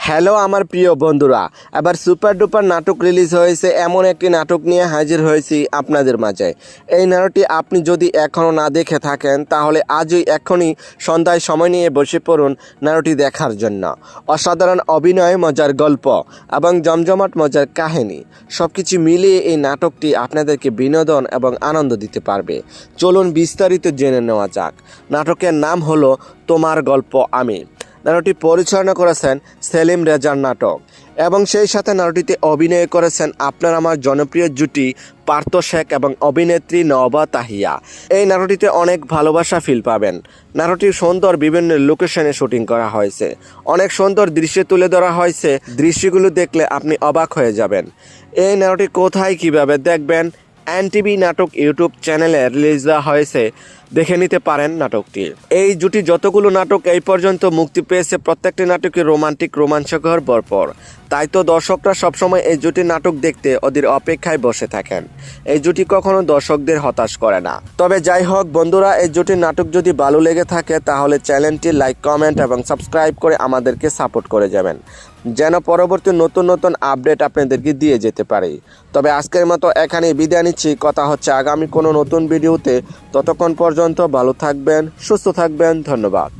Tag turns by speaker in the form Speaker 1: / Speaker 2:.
Speaker 1: Hello আমার প্রিয় বন্ধুরা, এবার সুপার ডুপার নাটক রিলিজ হয়েছে। এমন একটি নাটক নিয়ে হাজির হয়েছি আপনাদের মাঝে। এই নাটকটি আপনি যদি এখনও না দেখে থাকেন তাহলে আজই এখনই সন্ধ্যায় সময় নিয়ে বসে পড়ুন নাটকটি দেখার জন্য। অসাধারণ অভিনয়, মজার গল্প এবং জমজমাট মজার কাহিনী সব কিছু মিলিয়ে এই নাটকটি আপনাদেরকে বিনোদন এবং আনন্দ দিতে পারবে। চলুন বিস্তারিত জেনে নেওয়া যাক। নাটকের নাম হলো তোমার গল্প আমি। নাটকটি পরিচালনা করেছেন সেলিম রেজার নাটক এবং সেই সাথে নাটকটিতে অভিনয় করেছেন আপনার আমার জনপ্রিয় জুটি পার্থ শেখ এবং অভিনেত্রী নওবা তাহিয়া। এই নাটকটিতে অনেক ভালোবাসা ফিল পাবেন। নাটকটি সুন্দর বিভিন্ন লোকেশনে শুটিং করা হয়েছে, অনেক সুন্দর দৃশ্য তুলে ধরা হয়েছে। দৃশ্যগুলো দেখলে আপনি অবাক হয়ে যাবেন। এই নাটকটি কোথায় কিভাবে দেখবেন, এনটিভি নাটক ইউটিউব চ্যানেলে রিলিজ দেওয়া হয়েছে, দেখে নিতে পারেন নাটকটি। এই জুটি যতগুলো নাটক এই পর্যন্ত মুক্তি পেয়েছে প্রত্যেকটি নাটকই রোমান্টিক, রোমাঞ্চকর, ভরপুর। তাই তো দর্শকরা সবসময় এই জুটি নাটক দেখতে ওদের অপেক্ষায় বসে থাকেন। এই জুটি কখনো দর্শকদের হতাশ করে না। তবে যাই হোক বন্ধুরা, এই জুটির নাটক যদি ভালো লেগে থাকে তাহলে চ্যানেলটি লাইক, কমেন্ট এবং সাবস্ক্রাইব করে আমাদেরকে সাপোর্ট করে যাবেন, যেন পরবর্তী নতুন নতুন আপডেট আপনাদেরকে দিয়ে যেতে পারি। তবে আজকের মতো এখানেই বিদায় নিচ্ছি। কথা হচ্ছে আগামী কোনো নতুন ভিডিওতে। ততক্ষণ পর্যন্ত ভালো থাকবেন, সুস্থ থাকবেন। ধন্যবাদ।